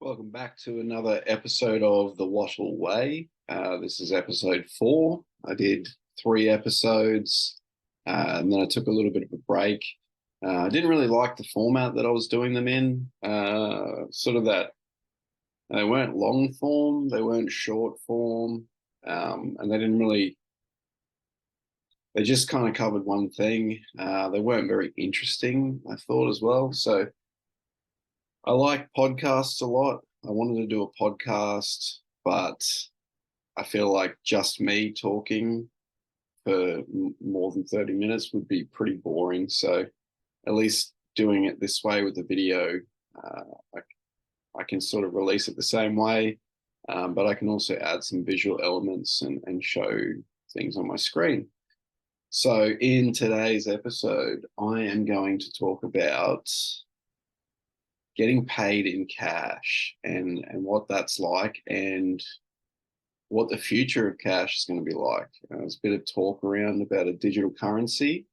Welcome back to another episode of the Wattle Way. This is episode 4. I did 3 episodes and then I took a little bit of a break. I didn't really like the format that I was doing them in, sort of that they weren't long form, they weren't short form, and they just kind of covered one thing. They weren't very interesting, I thought, as well. So I like podcasts a lot. I wanted to do a podcast, but I feel like just me talking for more than 30 minutes would be pretty boring. So at least doing it this way with the video, I can sort of release it the same way, but I can also add some visual elements and show things on my screen. So in today's episode, I am going to talk about getting paid in cash and what that's like and what the future of cash is going to be like. There's a bit of talk around about a digital currency,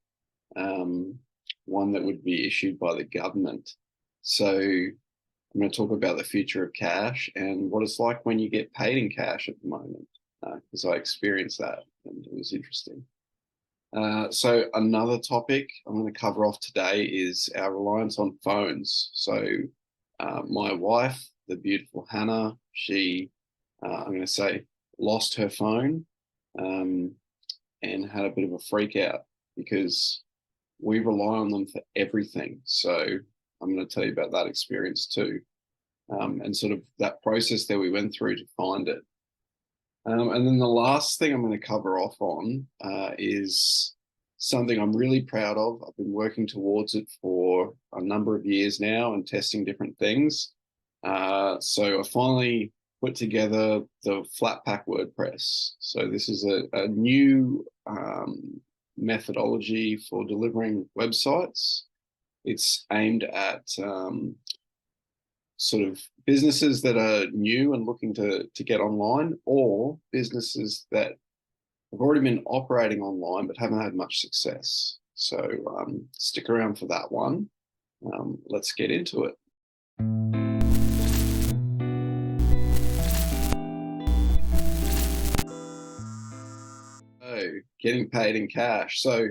one that would be issued by the government. So I'm going to talk about the future of cash and what it's like when you get paid in cash at the moment, because I experienced that and it was interesting. So another topic I'm going to cover off today is our reliance on phones. So my wife, the beautiful Hannah, she, I'm going to say, lost her phone and had a bit of a freak out because we rely on them for everything. So I'm going to tell you about that experience too, and sort of that process that we went through to find it. And then the last thing I'm going to cover off on is something I'm really proud of. I've been working towards it for a number of years now and testing different things. So I finally put together the Flatpack WordPress. So this is a new methodology for delivering websites. It's aimed at sort of businesses that are new and looking to get online, or businesses that have already been operating online but haven't had much success. So stick around for that one. Let's get into it. So getting paid in cash. So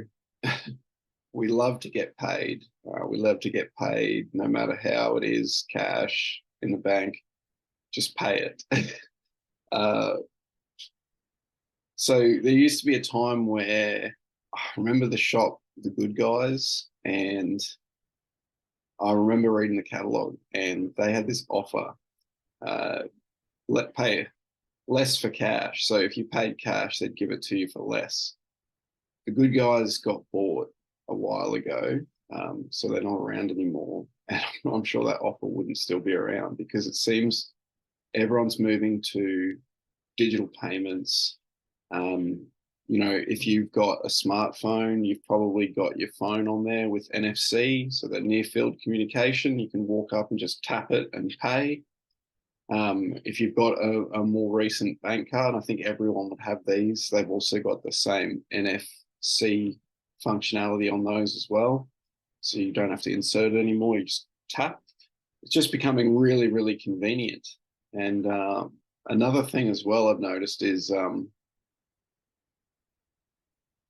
we love to get paid. We love to get paid no matter how it is, cash, in the bank, just pay it. So there used to be a time where I remember the shop, The Good Guys, and I remember reading the catalog and they had this offer, let pay less for cash. So if you paid cash, they'd give it to you for less. The Good Guys got bought a while ago, so they're not around anymore. And I'm sure that offer wouldn't still be around because it seems everyone's moving to digital payments. If you've got a smartphone, you've probably got your phone on there with NFC, so that near field communication, you can walk up and just tap it and pay. If you've got a more recent bank card, I think everyone would have these. They've also got the same NFC functionality on those as well. So you don't have to insert it anymore, you just tap. It's just becoming really, really convenient. And another thing as well I've noticed is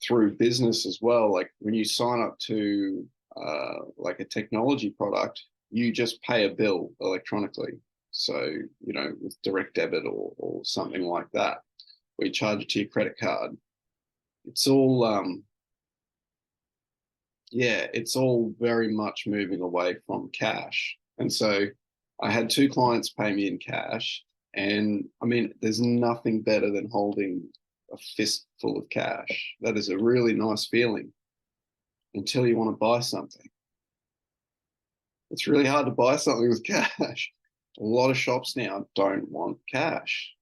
through business as well, like when you sign up to like a technology product, you just pay a bill electronically. So, with direct debit or something like that, where you charge it to your credit card. It's all, it's all very much moving away from cash. And so I had 2 clients pay me in cash. And I mean, there's nothing better than holding a fistful of cash. That is a really nice feeling until you want to buy something. It's really hard to buy something with cash. A lot of shops now don't want cash.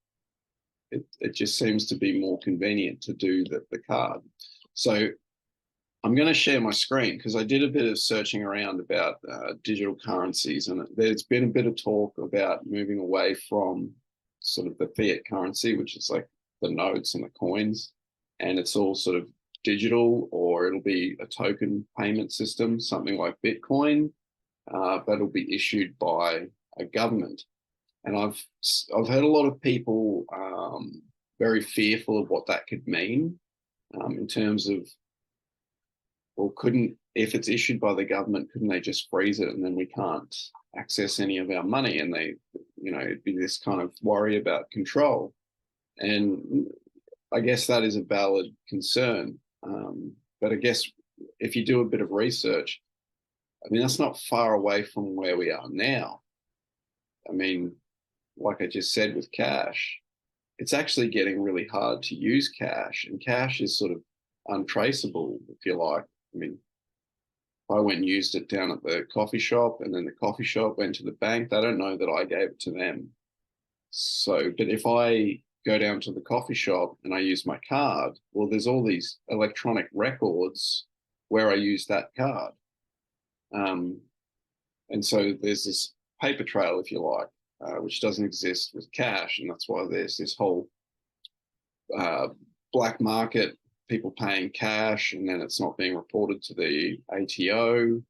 It just seems to be more convenient to do the card. So I'm going to share my screen because I did a bit of searching around about digital currencies, and there's been a bit of talk about moving away from sort of the fiat currency, which is like the notes and the coins, and it's all sort of digital, or it'll be a token payment system, something like Bitcoin, but it'll be issued by a government. And I've heard a lot of people very fearful of what that could mean in terms of, well, if it's issued by the government, couldn't they just freeze it and then we can't access any of our money? And it'd be this kind of worry about control. And I guess that is a valid concern. But I guess if you do a bit of research, I mean, that's not far away from where we are now. I mean, like I just said with cash, it's actually getting really hard to use cash, and cash is sort of untraceable, if you like. I mean, I went and used it down at the coffee shop, and then the coffee shop went to the bank. They don't know that I gave it to them. So, but if I go down to the coffee shop and I use my card, well, there's all these electronic records where I use that card. And so there's this paper trail, if you like, which doesn't exist with cash. And that's why there's this whole black market, people paying cash, and then it's not being reported to the ATO.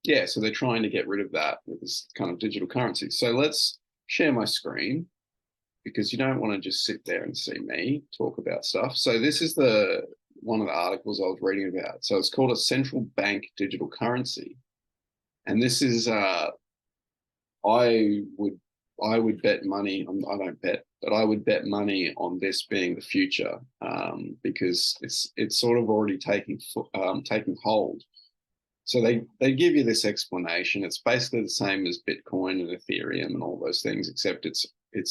Yeah, so they're trying to get rid of that with this kind of digital currency. So let's share my screen, because you don't want to just sit there and see me talk about stuff. So this is one of the articles I was reading about. So it's called a central bank digital currency. And this is, I would bet money, I don't bet, but I would bet money on this being the future, because it's sort of already taking hold. So they give you this explanation. It's basically the same as Bitcoin and Ethereum and all those things, except it's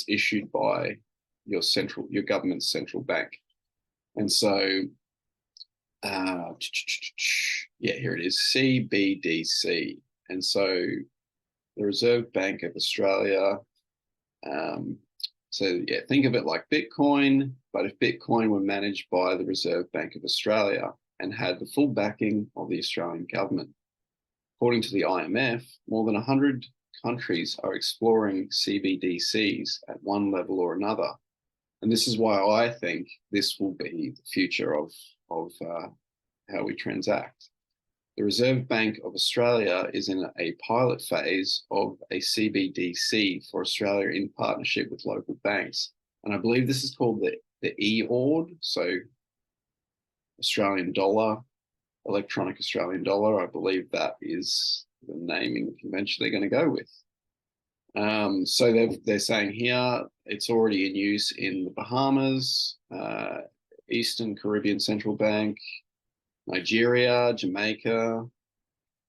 issued by your government's central bank. And so, yeah, here it is, CBDC. And so the Reserve Bank of Australia. So yeah, think of it like Bitcoin, but if Bitcoin were managed by the Reserve Bank of Australia and had the full backing of the Australian government. According to the IMF, more than 100 countries are exploring CBDCs at one level or another. And this is why I think this will be the future of how we transact. The Reserve Bank of Australia is in a pilot phase of a CBDC for Australia in partnership with local banks. And I believe this is called the eORD, so Australian dollar, electronic Australian dollar. I believe that is the naming convention they're going to go with. So they're saying here it's already in use in the Bahamas, Eastern Caribbean Central Bank, Nigeria, Jamaica,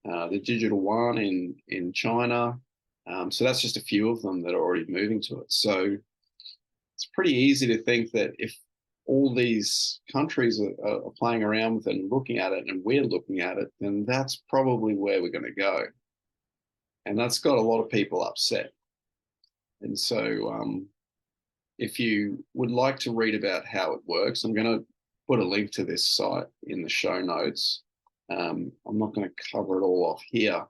the digital one in China. So that's just a few of them that are already moving to it. So it's pretty easy to think that if all these countries are playing around with it and looking at it, and we're looking at it, then that's probably where we're going to go. And that's got a lot of people upset. And so if you would like to read about how it works, I'm going to put a link to this site in the show notes. I'm not going to cover it all off here.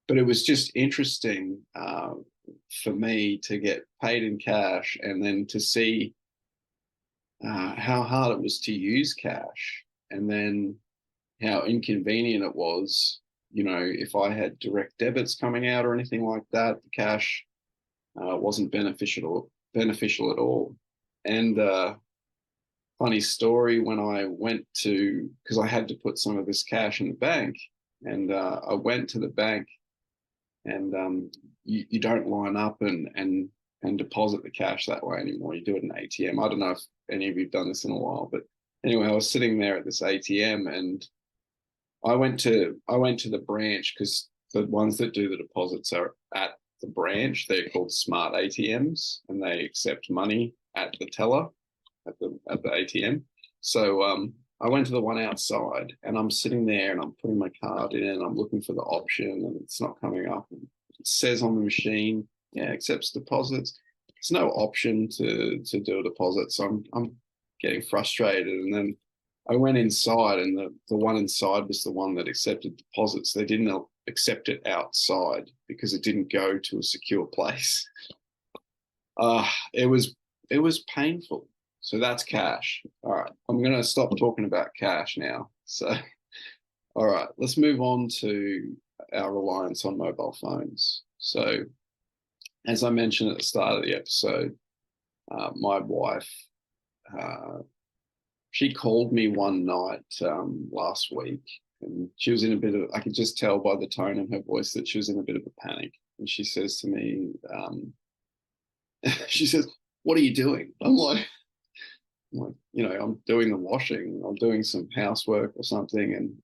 But it was just interesting for me to get paid in cash and then to see how hard it was to use cash, and then how inconvenient it was. You know, if I had direct debits coming out or anything like that, the cash wasn't beneficial at all. And funny story, when I went to, because I had to put some of this cash in the bank, and I went to the bank, and you don't line up and deposit the cash that way anymore. You do it in an ATM. I don't know if any of you have done this in a while, but anyway, I was sitting there at this ATM, and I went to the branch, because the ones that do the deposits are at the branch. They're called smart ATMs, and they accept money at the teller at the ATM. So I went to the one outside, and I'm sitting there and I'm putting my card in and I'm looking for the option, and it's not coming up. And it says on the machine, yeah, accepts deposits. There's no option to do a deposit. So I'm getting frustrated. And then I went inside, and the one inside was the one that accepted deposits. They didn't accept it outside because it didn't go to a secure place. It was painful. So that's cash. All right, I'm going to stop talking about cash now. So, all right, let's move on to our reliance on mobile phones. So, as I mentioned at the start of the episode, my wife, uh, she called me one night last week, and she was in a bit of, I could just tell by the tone of her voice that she was in a bit of a panic. And she says to me, she says, "What are you doing?" I'm doing the washing, I'm doing some housework or something, and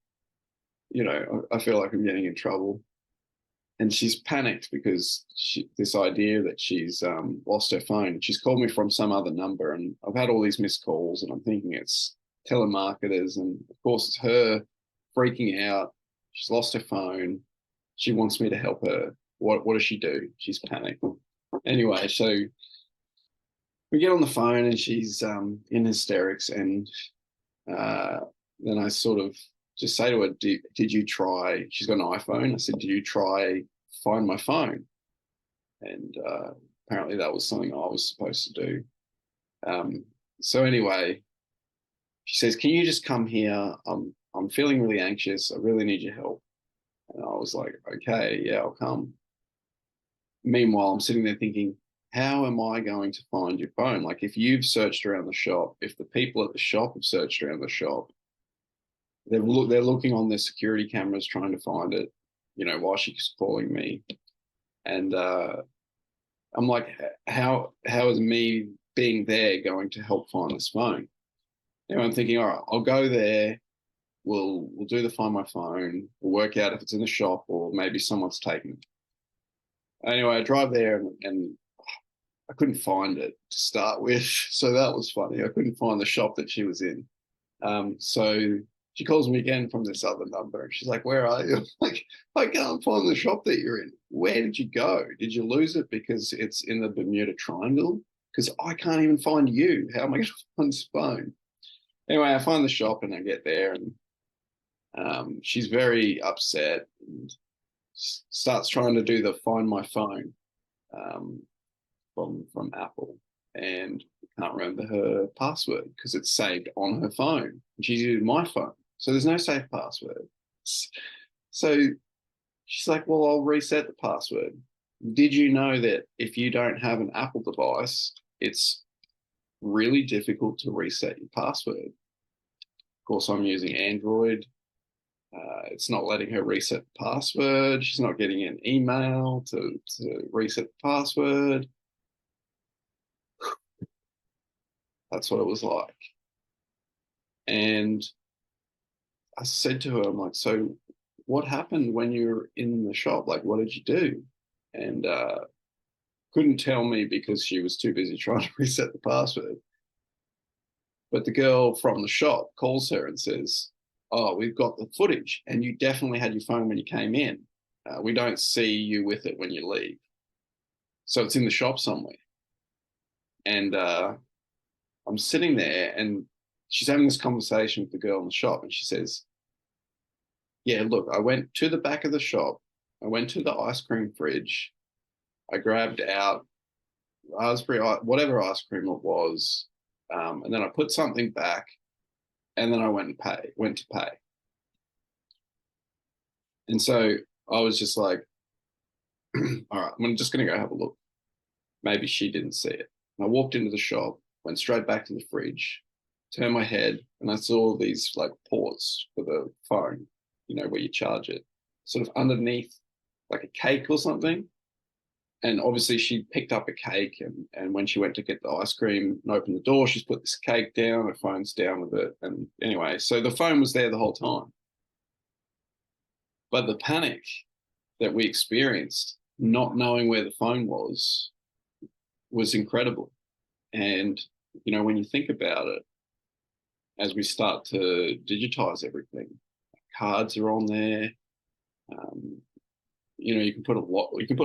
I feel like I'm getting in trouble. And she's panicked because this idea that she's lost her phone. She's called me from some other number, and I've had all these missed calls, and I'm thinking it's telemarketers, and of course it's her freaking out. She's lost her phone. She wants me to help her. What does she do? She's panicked. Anyway, so we get on the phone, and she's in hysterics, and uh, then I sort of just say to her, did you try? She's got an iPhone. I said, did you try Find My Phone? And apparently that was something I was supposed to do. So anyway, she says, can you just come here? I'm feeling really anxious. I really need your help. And I was like, okay, yeah, I'll come. Meanwhile, I'm sitting there thinking, how am I going to find your phone? Like, if you've searched around the shop, if the people at the shop have searched around the shop, they're looking on their security cameras trying to find it, while she's calling me. And I'm like, how is me being there going to help find this phone? I'm thinking, all right, I'll go there. We'll do the Find My Phone. We'll work out if it's in the shop or maybe someone's taken it. Anyway, I drive there, and I couldn't find it to start with. So that was funny. I couldn't find the shop that she was in. So she calls me again from this other number. She's like, where are you? I'm like, I can't find the shop that you're in. Where did you go? Did you lose it because it's in the Bermuda Triangle? Because I can't even find you. How am I going to find this phone? Anyway, I find the shop, and I get there, and she's very upset and starts trying to do the Find My Phone from Apple, and can't remember her password because it's saved on her phone. She's using my phone, so there's no safe password. So she's like, well, I'll reset the password. Did you know that if you don't have an Apple device, it's really difficult to reset your password? Of course, I'm using Android. It's not letting her reset the password. She's not getting an email to reset the password. That's what it was like. And I said to her, I'm like, so what happened when you were in the shop? Like, what did you do? And couldn't tell me because she was too busy trying to reset the password. But the girl from the shop calls her and says, oh, we've got the footage, and you definitely had your phone when you came in. We don't see you with it when you leave. So it's in the shop somewhere. And I'm sitting there, and she's having this conversation with the girl in the shop, and she says, yeah, look, I went to the back of the shop. I went to the ice cream fridge. I grabbed out raspberry, whatever ice cream it was. And then I put something back, and then I went to pay. And so I was just like, all right, I'm just going to go have a look. Maybe she didn't see it. And I walked into the shop, went straight back to the fridge, turned my head, and I saw these like ports for the phone, where you charge it, sort of underneath like a cake or something. And obviously she picked up a cake, and when she went to get the ice cream and opened the door, she's put this cake down, her phone's down with it. And anyway, so the phone was there the whole time. But the panic that we experienced, not knowing where the phone was incredible. And, when you think about it, as we start to digitize everything, cards are on there. You can put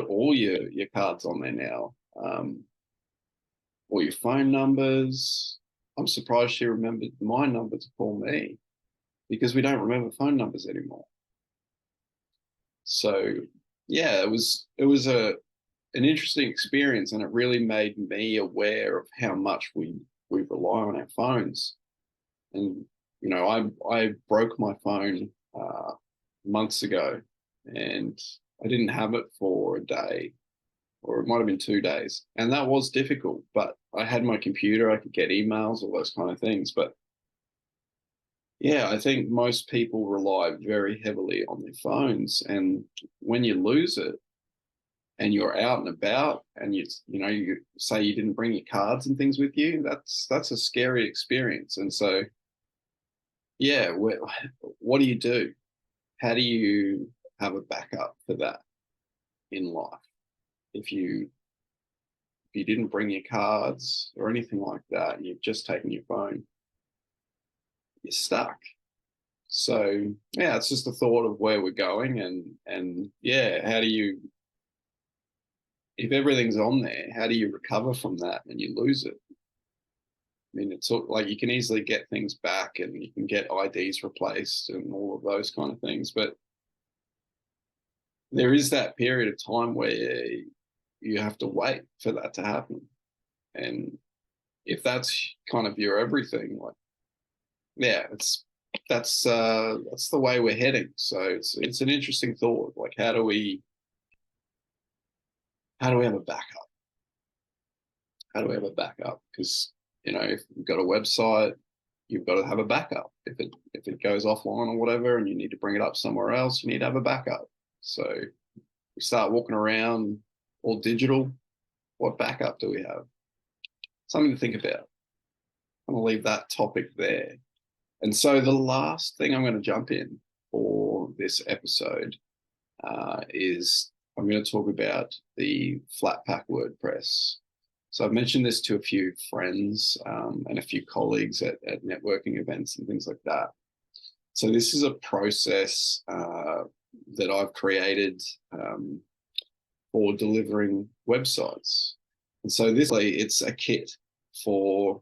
all your cards on there now, all your phone numbers. I'm surprised she remembered my number to call me, because we don't remember phone numbers anymore. So yeah, it was an interesting experience, and it really made me aware of how much we rely on our phones. And I broke my phone months ago, and I didn't have it for a day, or it might have been 2 days. And that was difficult, but I had my computer, I could get emails, all those kind of things. But yeah, I think most people rely very heavily on their phones. And when you lose it and you're out and about and you say you didn't bring your cards and things with you, that's a scary experience. And so, yeah, what do you do? How do you have a backup for that in life? If you didn't bring your cards or anything like that, and you've just taken your phone, you're stuck. So yeah, it's just the thought of where we're going, and yeah, how do you, if everything's on there, how do you recover from that when you lose it? I mean, it's sort of like you can easily get things back and you can get IDs replaced and all of those kind of things, but there is that period of time where you have to wait for that to happen. And if that's kind of your everything, like, yeah, that's the way we're heading. So it's an interesting thought. Like, how do we have a backup? How do we have a backup? Because if you've got a website, you've got to have a backup. If it goes offline or whatever, and you need to bring it up somewhere else, you need to have a backup. So we start walking around all digital. What backup do we have? Something to think about. I'm going to leave that topic there. And so the last thing I'm going to jump in for this episode is I'm going to talk about the Flatpack WordPress. So I've mentioned this to a few friends and a few colleagues at networking events and things like that. So this is a process that I've created for delivering websites. And so it's a kit for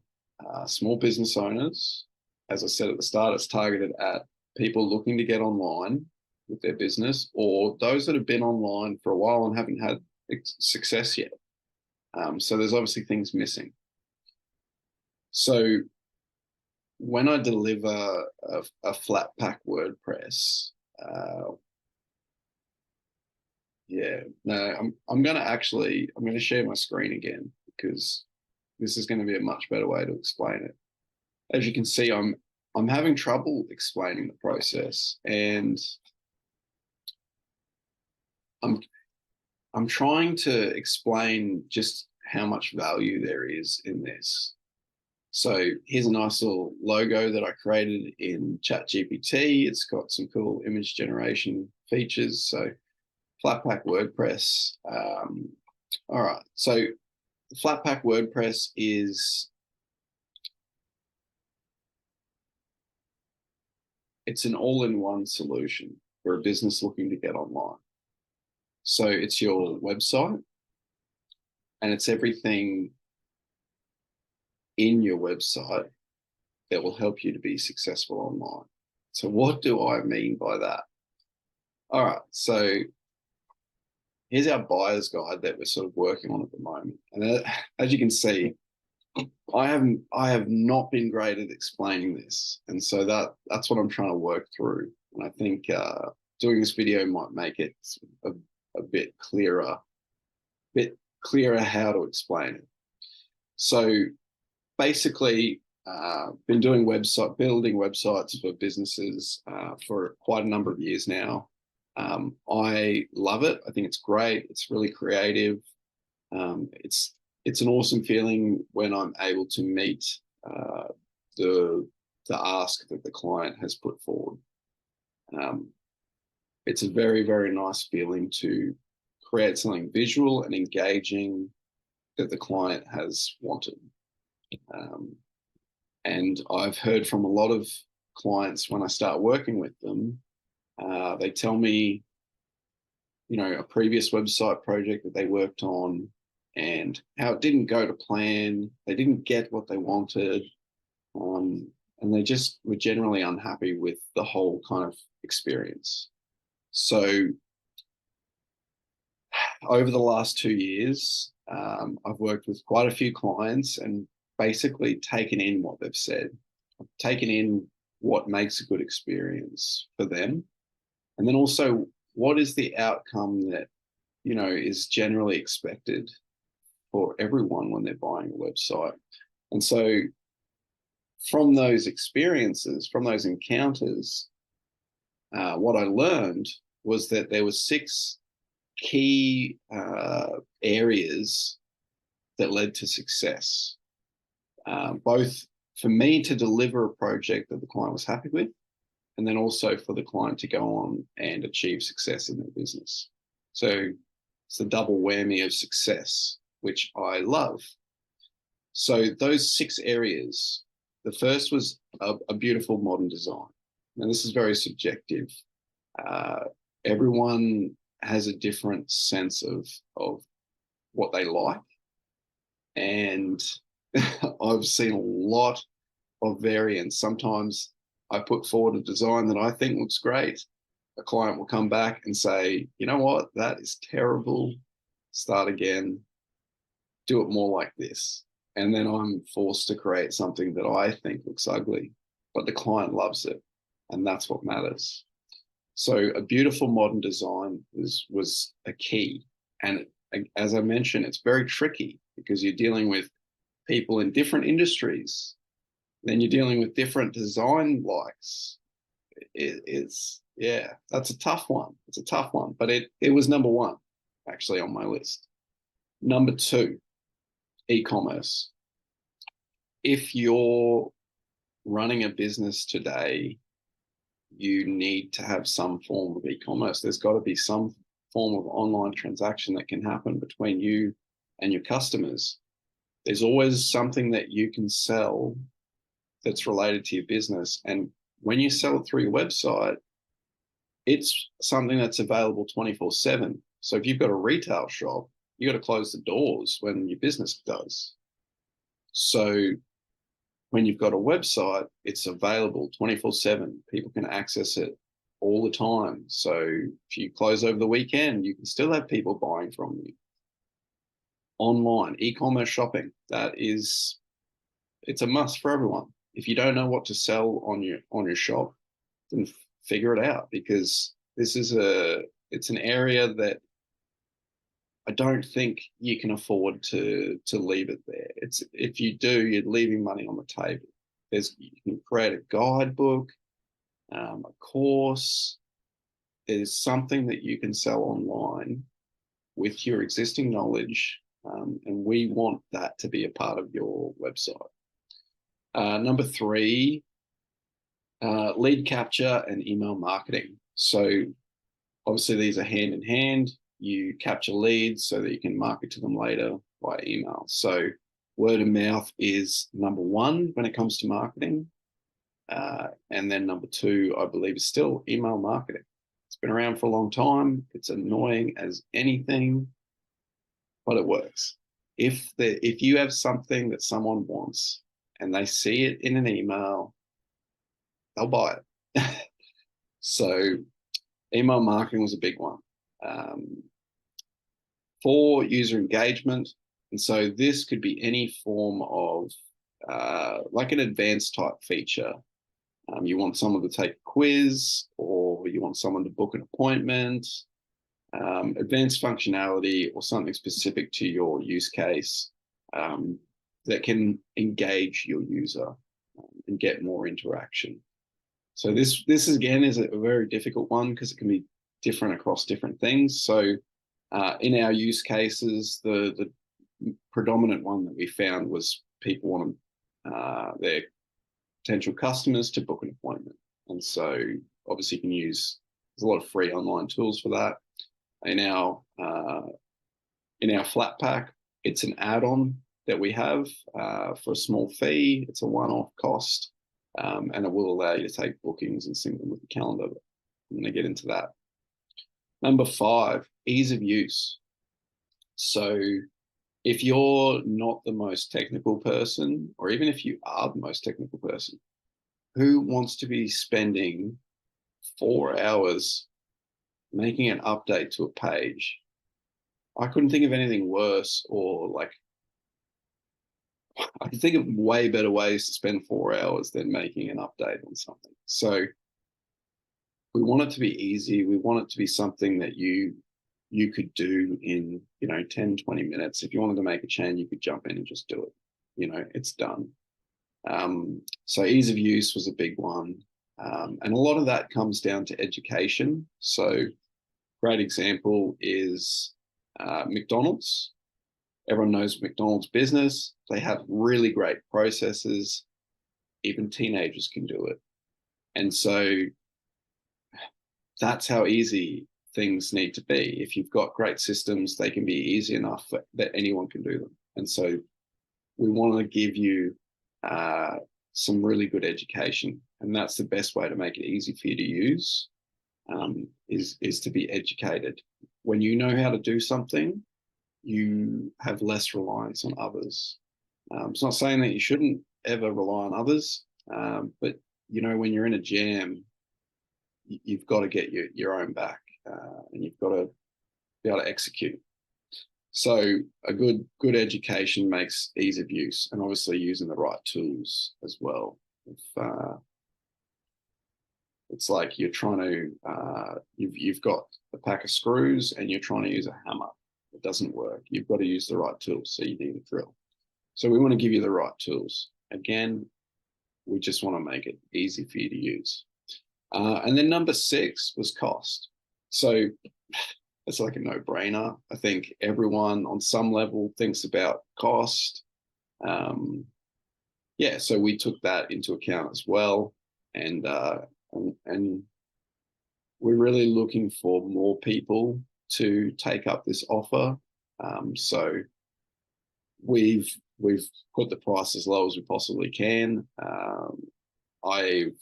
small business owners. As I said at the start, it's targeted at people looking to get online with their business, or those that have been online for a while and haven't had success yet. So there's obviously things missing. So when I deliver a Flatpack WordPress, I'm going to share my screen again, because this is going to be a much better way to explain it. As you can see, I'm having trouble explaining the process, and I'm trying to explain just how much value there is in this. So here's a nice little logo that I created in ChatGPT. It's got some cool image generation features. So Flatpack WordPress. All right. So Flatpack WordPress it's an all-in-one solution for a business looking to get online. So it's your website, and it's everything in your website that will help you to be successful online. So what do I mean by that? All right, so here's our buyer's guide that we're sort of working on at the moment. And as you can see, I have not been great at explaining this. And so that's what I'm trying to work through. And I think doing this video might make it a bit clearer how to explain it. So basically, been building websites for businesses for quite a number of years now. I love it. I think it's great. It's really creative. It's an awesome feeling when I'm able to meet the ask that the client has put forward. It's a very, very nice feeling to create something visual and engaging that the client has wanted. And I've heard from a lot of clients when I start working with them, they tell me, a previous website project that they worked on and how it didn't go to plan. They didn't get what they wanted. And they just were generally unhappy with the whole kind of experience. So over the last 2 years, I've worked with quite a few clients and basically taken in what they've said. I've taken in what makes a good experience for them. And then also what is the outcome that, is generally expected for everyone when they're buying a website. And so from those experiences, from those encounters, what I learned was that there were 6 key areas that led to success, both for me to deliver a project that the client was happy with, and then also for the client to go on and achieve success in their business. So it's the double whammy of success, which I love. So those 6 areas, the first was a beautiful modern design. Now, this is very subjective. Everyone has a different sense of what they like. And I've seen a lot of variance. Sometimes I put forward a design that I think looks great. A client will come back and say, you know what, that is terrible. Start again. Do it more like this. And then I'm forced to create something that I think looks ugly, but the client loves it. And that's what matters. So a beautiful modern design was a key. And as I mentioned, it's very tricky because you're dealing with people in different industries. Then you're dealing with different design likes. That's a tough one. It's a tough one, but it was number 1 actually on my list. Number 2, e-commerce. If you're running a business today, you need to have some form of e-commerce. There's got to be some form of online transaction that can happen between you and your customers. There's always something that you can sell that's related to your business. And when you sell it through your website, it's something that's available 24/7. So if you've got a retail shop, you got to close the doors when your business does. So when you've got a website, it's available 24/7. People can access it all the time. So if you close over the weekend, you can still have people buying from you. Online, e-commerce shopping, it's a must for everyone. If you don't know what to sell on your shop, then figure it out, because it's an area that I don't think you can afford to leave it there. If you do, you're leaving money on the table. You can create a guidebook, a course. There's something that you can sell online with your existing knowledge, and we want that to be a part of your website. Number 3, lead capture and email marketing. So obviously these are hand in hand. You capture leads so that you can market to them later by email. So word of mouth is number 1 when it comes to marketing. And then number 2, I believe, is still email marketing. It's been around for a long time. It's annoying as anything, but it works. If you have something that someone wants and they see it in an email, they'll buy it. So email marketing was a big one. For user engagement, and so this could be any form of like an advanced type feature. You want someone to take a quiz, or you want someone to book an appointment, advanced functionality, or something specific to your use case that can engage your user and get more interaction. So this again is a very difficult one because it can be different across different things. So in our use cases, the predominant one that we found was people want their potential customers to book an appointment. And so obviously you can use, there's a lot of free online tools for that. In our Flatpack, it's an add-on that we have for a small fee. It's a one-off cost, and it will allow you to take bookings and sync them with the calendar. I'm going to get into that. Number 5, ease of use. So if you're not the most technical person, or even if you are the most technical person, who wants to be spending 4 hours making an update to a page? I couldn't think of anything worse, or like, I can think of way better ways to spend 4 hours than making an update on something. So we want it to be easy. We want it to be something that you could do in, 10, 20 minutes. If you wanted to make a change, you could jump in and just do it. It's done. So ease of use was a big one. And a lot of that comes down to education. So great example is McDonald's. Everyone knows McDonald's business. They have really great processes. Even teenagers can do it. And so that's how easy things need to be. If you've got great systems, they can be easy enough that anyone can do them. And so we want to give you some really good education. And that's the best way to make it easy for you to use, is to be educated. When you know how to do something, you have less reliance on others. It's not saying that you shouldn't ever rely on others, but when you're in a jam, you've got to get your own back, and you've got to be able to execute. So a good education makes ease of use, and obviously using the right tools as well. If it's like you're trying to, you've got a pack of screws and you're trying to use a hammer, it doesn't work. You've got to use the right tools, so you need a drill. So we want to give you the right tools. Again, we just want to make it easy for you to use. And then number 6 was cost. So it's like a no-brainer. I think everyone on some level thinks about cost. So we took that into account as well. And we're really looking for more people to take up this offer. So we've put the price as low as we possibly can. I've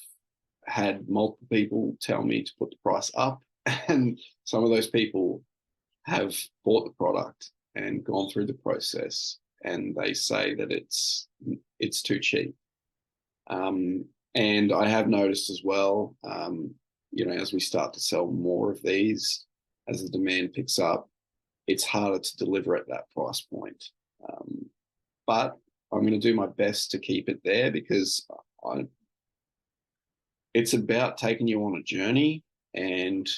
had multiple people tell me to put the price up, and some of those people have bought the product and gone through the process, and they say that it's too cheap. And I have noticed as well, as we start to sell more of these, as the demand picks up, it's harder to deliver at that price point. But I'm going to do my best to keep it there, because it's about taking you on a journey, and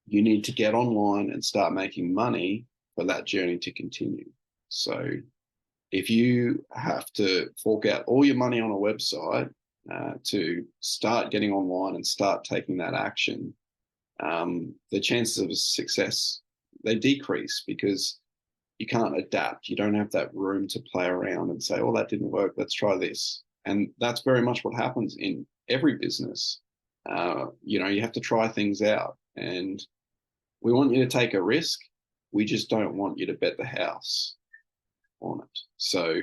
you need to get online and start making money for that journey to continue. So if you have to fork out all your money on a website to start getting online and start taking that action, the chances of success, they decrease, because you can't adapt. You don't have that room to play around and say, oh, that didn't work, let's try this. And that's very much what happens in every business. You have to try things out, and we want you to take a risk. We just don't want you to bet the house on it. So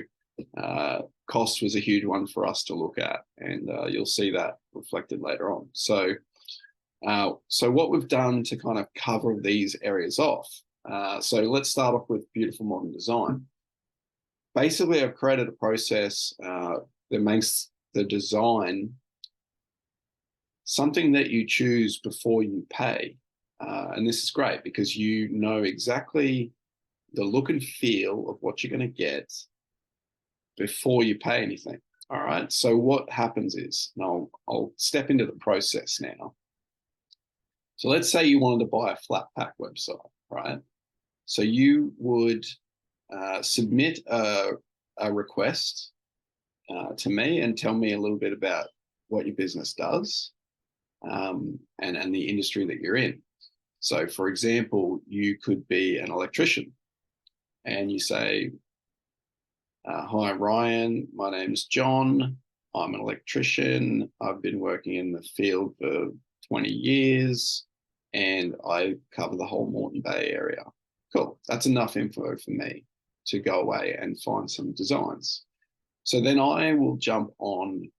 cost was a huge one for us to look at, and you'll see that reflected later on. So what we've done to kind of cover these areas off. So let's start off with beautiful modern design. Basically, I've created a process that makes the design something that you choose before you pay. And this is great, because you know exactly the look and feel of what you're going to get before you pay anything. All right. So what happens is, and I'll step into the process now. So let's say you wanted to buy a Flatpack website, right? So you would submit a request to me and tell me a little bit about what your business does, and the industry that you're in. So, for example, you could be an electrician, and you say, hi, Ryan, my name's John. I'm an electrician. I've been working in the field for 20 years, and I cover the whole Moreton Bay area. Cool. That's enough info for me to go away and find some designs. So then I will jump on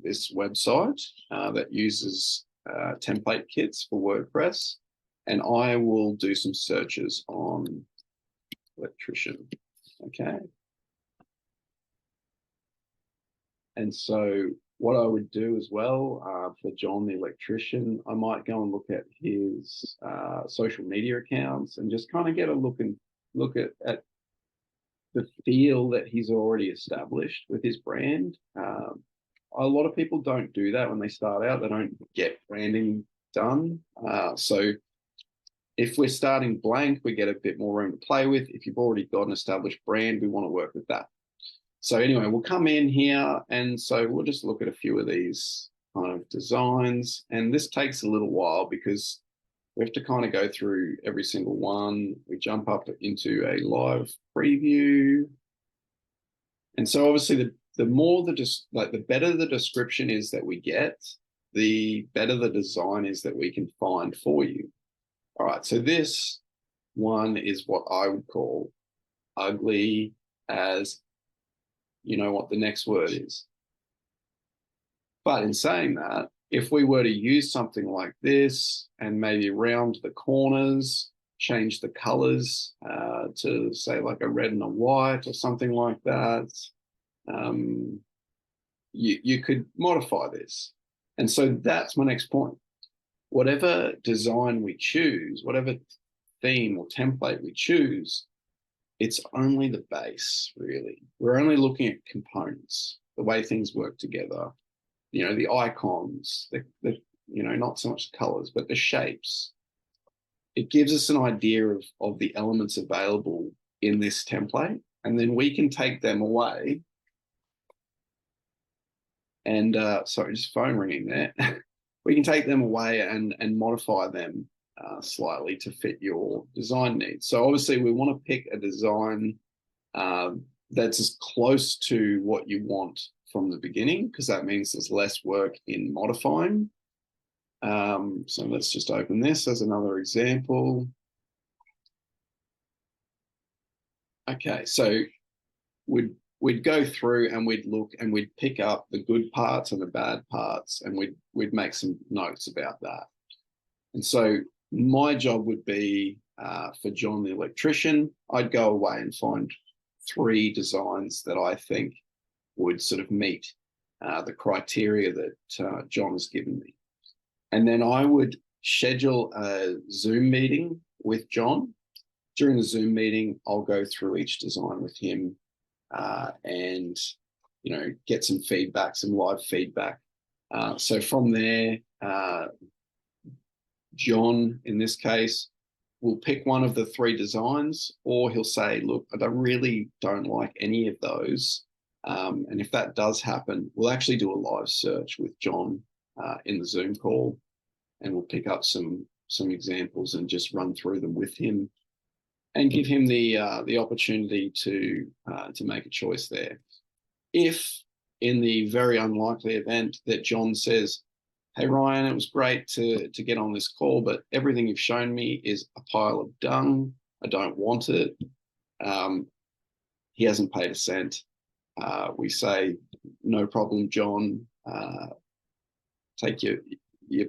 this website that uses template kits for WordPress, and I will do some searches on electrician. Okay. And so what I would do as well for John the electrician, I might go and look at his social media accounts and just kind of get a look at the feel that he's already established with his brand. a lot of people don't do that when they start out. They don't get branding done. So if we're starting blank, we get a bit more room to play with. If you've already got an established brand, we want to work with that. So anyway, we'll come in here, and so we'll just look at a few of these kind of designs. And this takes a little while because we have to kind of go through every single one. We jump up into a live preview. And so obviously the more the better the description is that we get, the better the design is that we can find for you. All right, so this one is what I would call ugly as, you know what the next word is. But in saying that, if we were to use something like this and maybe round the corners, change the colors to say like a red and a white or something like that, you could modify this. And so that's my next point. Whatever design we choose, whatever theme or template we choose, it's only the base, really. We're only looking at components, the way things work together. You know, the icons, the you know, not so much the colors, but the shapes. It gives us an idea of the elements available in this template, and then we can take them away. And sorry, just phone ringing there. We can take them away and modify them slightly to fit your design needs. So obviously we want to pick a design that's as close to what you want from the beginning, because that means there's less work in modifying. So let's just open this as another example. Okay, so we'd go through and we'd look and we'd pick up the good parts and the bad parts, and we'd make some notes about that. And so my job would be for John the electrician, I'd go away and find 3 designs that I think would sort of meet the criteria that John has given me. And then I would schedule a Zoom meeting with John. During the Zoom meeting, I'll go through each design with him and, you know, get some feedback, some live feedback. So from there, John, in this case, will pick one of the 3 designs, or he'll say, look, I really don't like any of those. And if that does happen, we'll actually do a live search with John in the Zoom call, and we'll pick up some examples and just run through them with him and give him the opportunity to make a choice there. If in the very unlikely event that John says, hey, Ryan, it was great to get on this call, but everything you've shown me is a pile of dung. I don't want it. He hasn't paid a cent. We say, no problem, John. Take your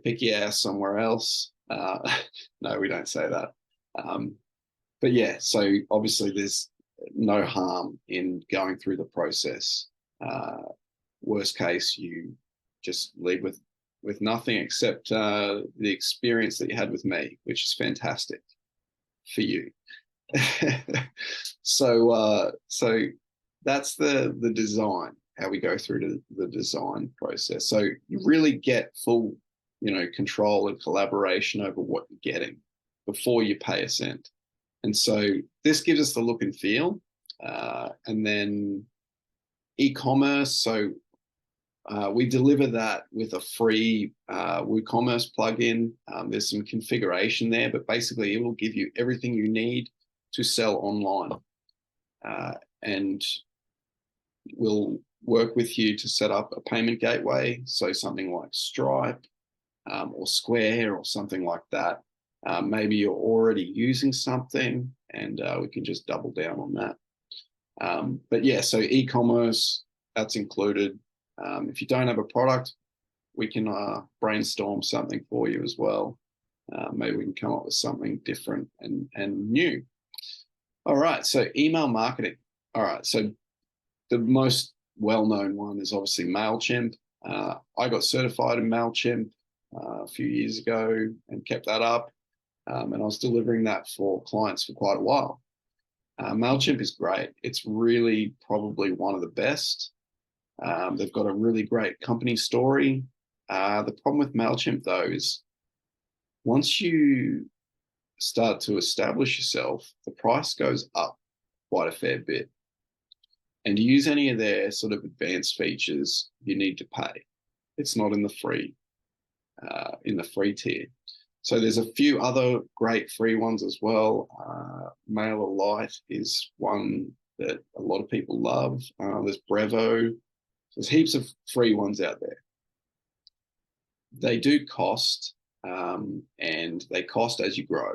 pick your ass somewhere else. No, we don't say that. But yeah, so obviously there's no harm in going through the process. Worst case, you just leave with nothing except the experience that you had with me, which is fantastic for you. So that's the design, how we go through the design process. So you really get full, you know, control and collaboration over what you're getting before you pay a cent. And so this gives us the look and feel. And then e-commerce. So we deliver that with a free WooCommerce plugin. There's some configuration there, but basically it will give you everything you need to sell online. And we'll work with you to set up a payment gateway. So something like Stripe or Square or something like that. Maybe you're already using something, and we can just double down on that. But yeah, so e-commerce, that's included. If you don't have a product, we can brainstorm something for you as well. Maybe we can come up with something different and new. All right, so email marketing. All right, so the most well-known one is obviously MailChimp. I got certified in MailChimp a few years ago and kept that up. And I was delivering that for clients for quite a while. MailChimp is great. It's really probably one of the best. They've got a really great company story. The problem with MailChimp, though, is once you start to establish yourself, the price goes up quite a fair bit. And to use any of their sort of advanced features, you need to pay. It's not in the free tier. So there's a few other great free ones as well. MailerLite is one that a lot of people love. There's Brevo. There's heaps of free ones out there. They do cost, and they cost as you grow.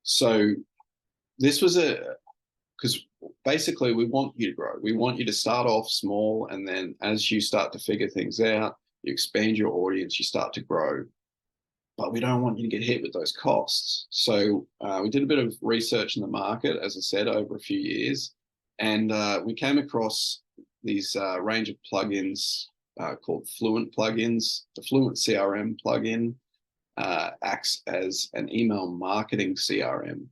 So this was because basically we want you to grow. We want you to start off small, and then as you start to figure things out, you expand your audience, you start to grow. But we don't want you to get hit with those costs. So we did a bit of research in the market, as I said, over a few years, and we came across these range of plugins called Fluent plugins. The Fluent CRM plugin acts as an email marketing CRM.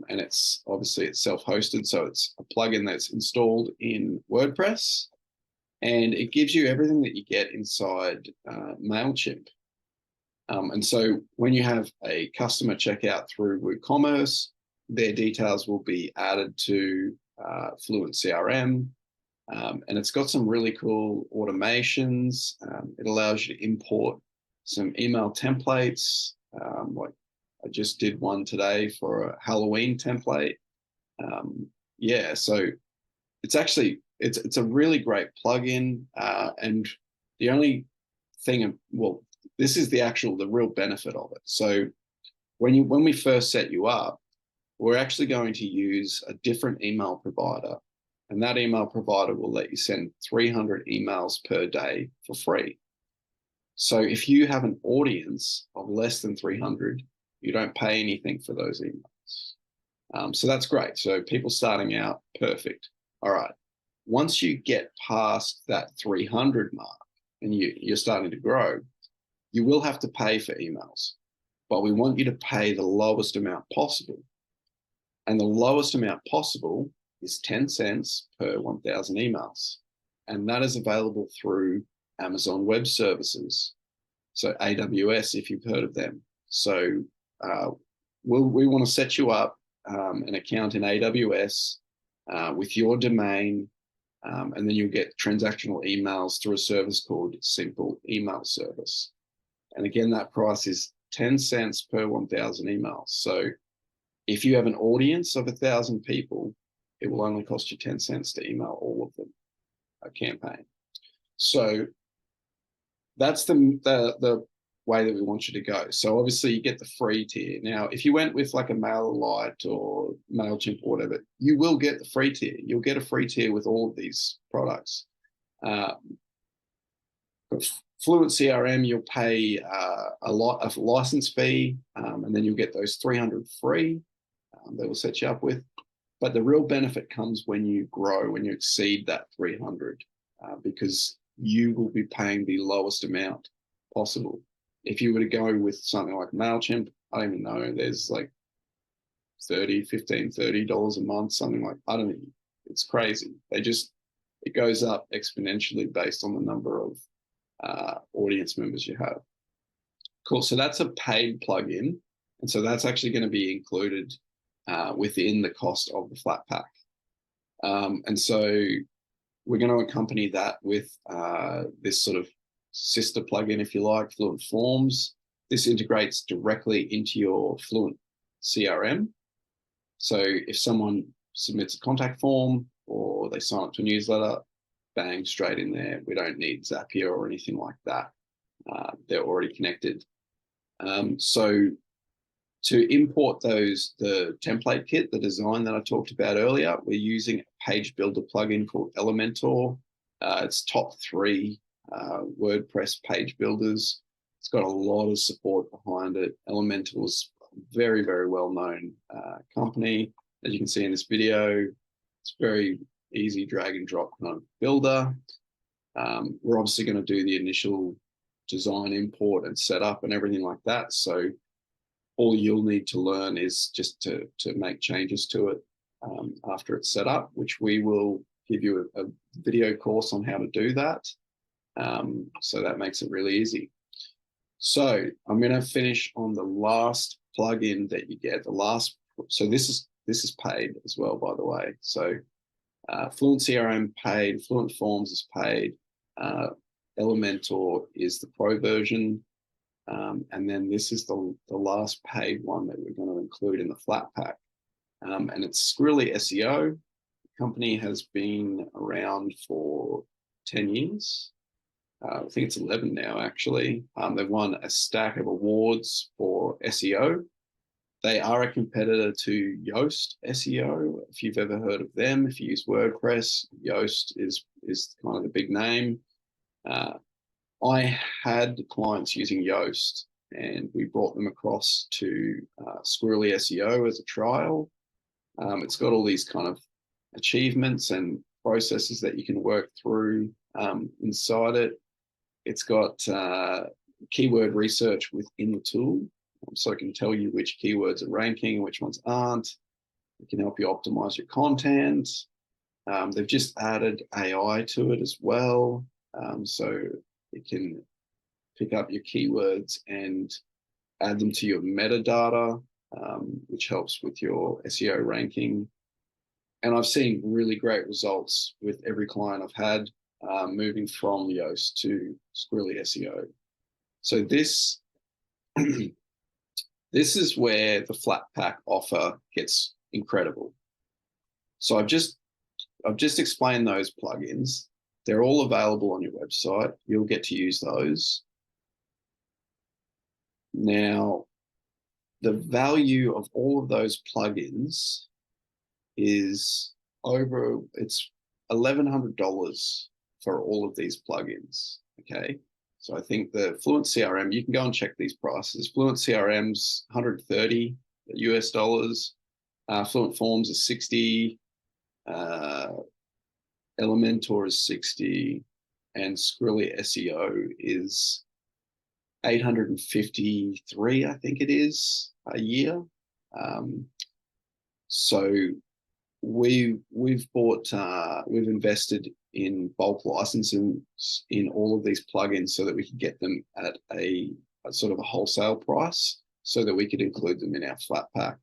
And it's obviously it's self-hosted, so it's a plugin that's installed in WordPress, and it gives you everything that you get inside MailChimp. And so when you have a customer checkout through WooCommerce, their details will be added to Fluent CRM, and it's got some really cool automations. It allows you to import some email templates, like I just did one today for a Halloween template. Yeah, so it's actually it's a really great plugin, and the only thing, well, this is the real benefit of it. So when we first set you up, we're actually going to use a different email provider, and that email provider will let you send 300 emails per day for free. So if you have an audience of less than 300, you don't pay anything for those emails. So that's great. So people starting out, perfect. All right. Once you get past that 300 mark and you're starting to grow, you will have to pay for emails, but we want you to pay the lowest amount possible. And the lowest amount possible is 10 cents per 1,000 emails. And that is available through Amazon Web Services. So AWS, if you've heard of them. So we want to set you up an account in AWS with your domain, and then you'll get transactional emails through a service called Simple Email Service. And again, that price is 10 cents per 1,000 emails. So if you have an audience of 1,000 people, it will only cost you 10 cents to email all of them, a campaign. So that's the way that we want you to go. So obviously you get the free tier. Now, if you went with like a MailerLite or MailChimp or whatever, you will get the free tier. You'll get a free tier with all of these products. Fluent CRM, you'll pay a license fee, and then you'll get those 300 free that will set you up with. But the real benefit comes when you grow, when you exceed that 300, because you will be paying the lowest amount possible. If you were to go with something like MailChimp, I don't even know, there's like $30 a month, something like, I don't know, it's crazy. It goes up exponentially based on the number of audience members you have. Cool, so that's a paid plugin. And so that's actually going to be included within the cost of the Flatpack. And so we're going to accompany that with this sort of sister plugin, if you like, Fluent Forms. This integrates directly into your Fluent CRM. So if someone submits a contact form or they sign up to a newsletter, bang, straight in there. We don't need Zapier or anything like that. They're already connected. So to import the template kit, the design that I talked about earlier, we're using a page builder plugin called Elementor. It's top 3 WordPress page builders. It's got a lot of support behind it. Elementor is a very, very well-known company. As you can see in this video, it's very easy drag and drop kind of builder. We're obviously going to do the initial design, import, and setup and everything like that. So all you'll need to learn is just to make changes to it after it's set up, which we will give you a video course on how to do that. So that makes it really easy. So I'm going to finish on the last plugin that you get. So this is paid as well, by the way. So Fluent CRM paid, Fluent Forms is paid, Elementor is the pro version, and then this is the last paid one that we're going to include in the Flatpack, and it's Skrillly SEO. The company has been around for 10 years. I think it's 11 now, actually. They've won a stack of awards for SEO. They are a competitor to Yoast SEO. If you've ever heard of them, if you use WordPress, Yoast is kind of the big name. I had clients using Yoast, and we brought them across to Skrillly SEO as a trial. It's got all these kind of achievements and processes that you can work through inside it. It's got keyword research within the tool, so it can tell you which keywords are ranking, which ones aren't. It can help you optimize your content. They've just added AI to it as well, so it can pick up your keywords and add them to your metadata, which helps with your SEO ranking. And I've seen really great results with every client I've had moving from Yoast to Skrillly SEO. So this is where the Flatpack offer gets incredible. So I've just explained those plugins. They're all available on your website. You'll get to use those. Now, the value of all of those plugins is it's $1,100 for all of these plugins, okay? So I think the Fluent CRM, you can go and check these prices. Fluent CRM's $130 US dollars. Fluent Forms is 60. Elementor is 60, and Skrillly SEO is 853, I think it is, a year. So we've invested in bulk licensing in all of these plugins so that we could get them at a sort of a wholesale price, so that we could include them in our Flatpack.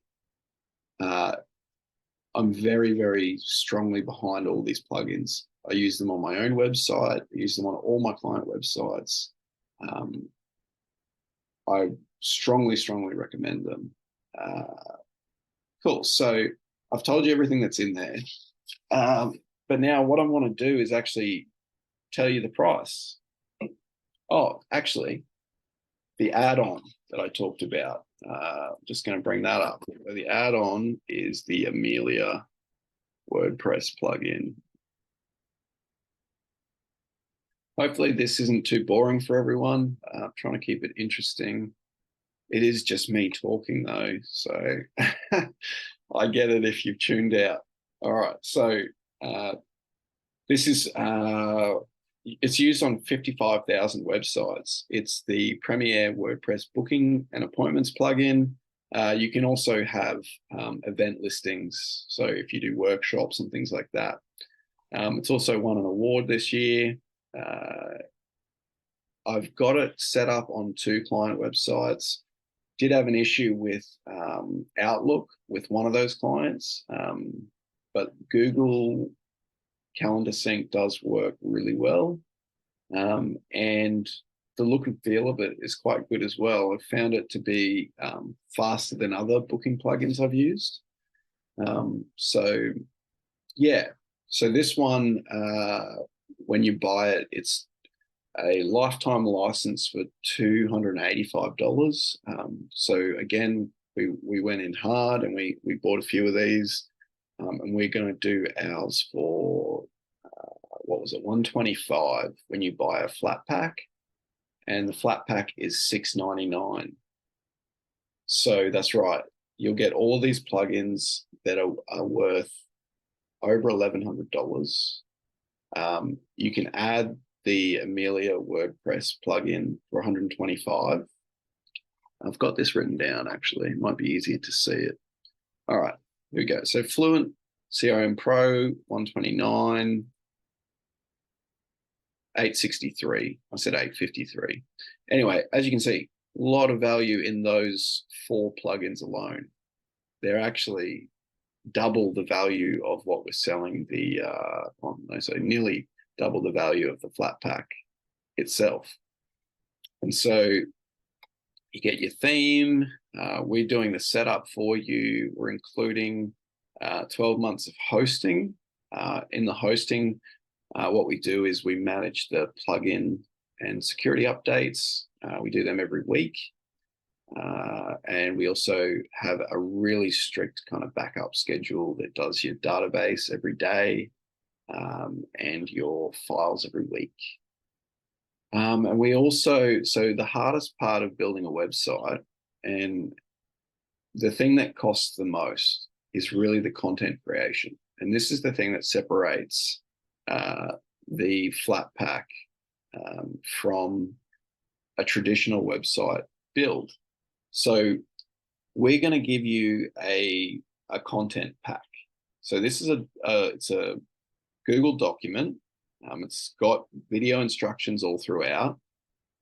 I'm very, very strongly behind all these plugins. I use them on my own website. I use them on all my client websites. I strongly, strongly recommend them. Cool. So I've told you everything that's in there. But now what I want to do is actually tell you the price. Oh, actually, the add-on that I talked about. Just going to bring that up. So the add-on is the Amelia WordPress plugin. Hopefully this isn't too boring for everyone. I'm trying to keep it interesting. It is just me talking though, so I get it if you've tuned out. All right, so this is it's used on 55,000 websites. It's the premier WordPress booking and appointments plugin. You can also have event listings. So if you do workshops and things like that. It's also won an award this year. I've got it set up on 2 client websites. Did have an issue with Outlook with one of those clients, but Google Calendar Sync does work really well, and the look and feel of it is quite good as well. I've found it to be faster than other booking plugins I've used. So yeah, so this one, when you buy it, it's a lifetime license for $285. So again, we went in hard and we bought a few of these, and we're going to do ours for what was it, $125 when you buy a Flatpack, and the Flatpack is $699. So that's right, you'll get all of these plugins that are worth over $1,100. You can add the Amelia WordPress plugin for $125. I've got this written down, actually. It might be easier to see it. All right, here we go. So Fluent CRM Pro 129, 863. I said 853. Anyway, as you can see, a lot of value in those 4 plugins alone. They're actually double the value of what we're selling so nearly double the value of the Flatpack itself. And so you get your theme. We're doing the setup for you. We're including 12 months of hosting. In the hosting, what we do is we manage the plugin and security updates. We do them every week. And we also have a really strict kind of backup schedule that does your database every day and your files every week. And we also, so the hardest part of building a website and the thing that costs the most is really the content creation. And this is the thing that separates the Flatpack from a traditional website build. So we're going to give you a content pack. So this is it's a Google document. It's got video instructions all throughout,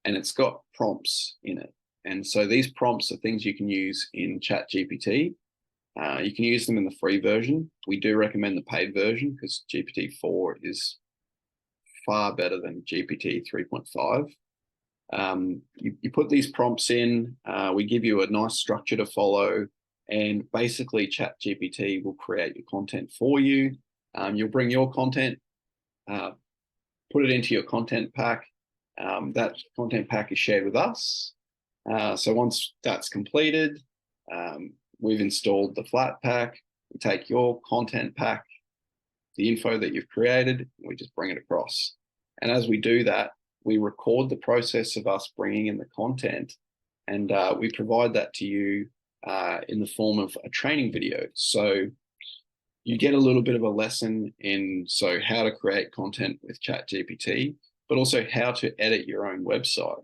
and it's got prompts in it. And so these prompts are things you can use in ChatGPT. You can use them in the free version. We do recommend the paid version because GPT-4 is far better than GPT 3.5. You put these prompts in, we give you a nice structure to follow, and basically ChatGPT will create your content for you. You'll bring your content, put it into your content pack. That content pack is shared with us. So once that's completed, we've installed the Flatpack. We take your content pack, the info that you've created, and we just bring it across. And as we do that, we record the process of us bringing in the content, and we provide that to you in the form of a training video. So you get a little bit of a lesson in how to create content with ChatGPT, but also how to edit your own website.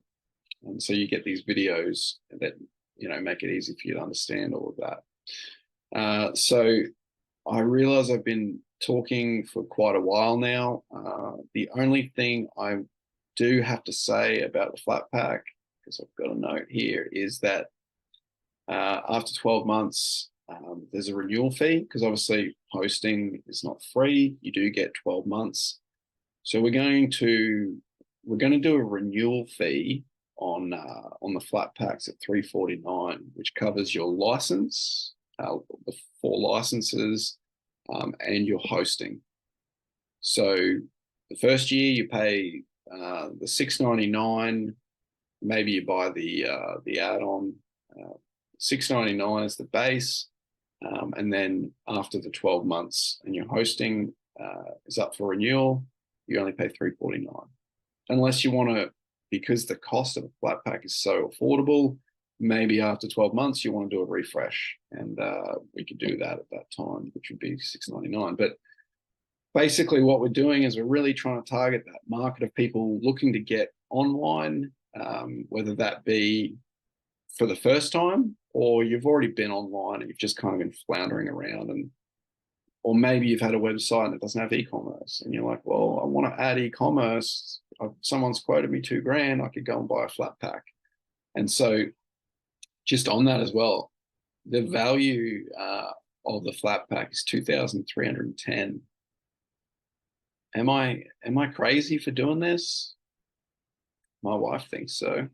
And so you get these videos that make it easy for you to understand all of that. So I realize I've been talking for quite a while now. The only thing I do have to say about the Flatpack, because I've got a note here, is that after 12 months, there's a renewal fee, because obviously hosting is not free. You do get 12 months. So we're going to do a renewal fee on the Flatpacks at $349, which covers your license, the 4 licenses, and your hosting. So the first year you pay the $699. Maybe you buy the add-on. $699 is the base, and then after the 12 months and your hosting is up for renewal, you only pay $349. Unless you want to, because the cost of a Flatpack is so affordable, maybe after 12 months you want to do a refresh, and we could do that at that time, which would be $699. But basically what we're doing is we're really trying to target that market of people looking to get online, whether that be for the first time, or you've already been online and you've just kind of been floundering around, or maybe you've had a website and it doesn't have e-commerce, and you're like, well, I want to add e-commerce. Someone's quoted me $2,000. I could go and buy a Flatpack. And so just on that as well, the value of the Flatpack is $2,310. Am I crazy for doing this? My wife thinks so.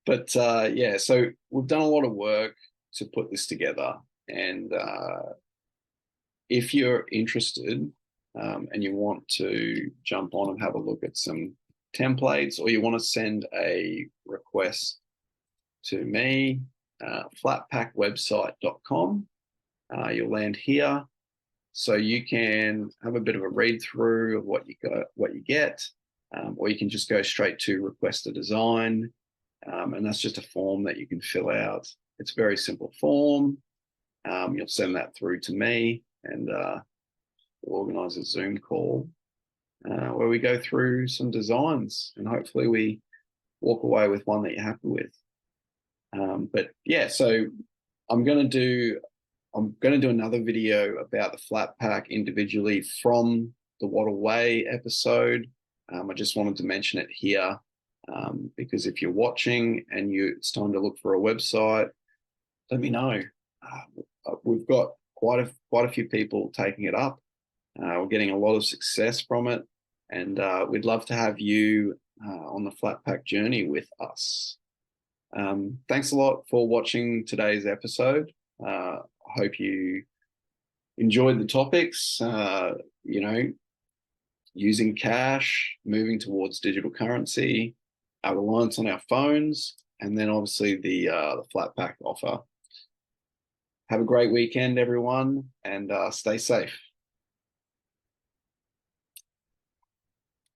But yeah, so we've done a lot of work to put this together. And if you're interested and you want to jump on and have a look at some templates, or you want to send a request to me, flatpackwebsite.com, you'll land here. So you can have a bit of a read through of what you get, or you can just go straight to request a design. And that's just a form that you can fill out. It's a very simple form. You'll send that through to me, and we'll organize a Zoom call where we go through some designs, and hopefully we walk away with one that you're happy with. But yeah, so I'm going to do I'm going to do another video about the Flatpack individually from the Wattle Way episode. I just wanted to mention it here because if you're watching and it's time to look for a website, let me know. We've got quite a few people taking it up. We're getting a lot of success from it, and we'd love to have you on the Flatpack journey with us. Thanks a lot for watching today's episode. I hope you enjoyed the topics, using cash, moving towards digital currency, our reliance on our phones, and then obviously the Flatpack offer. Have a great weekend, everyone, and stay safe.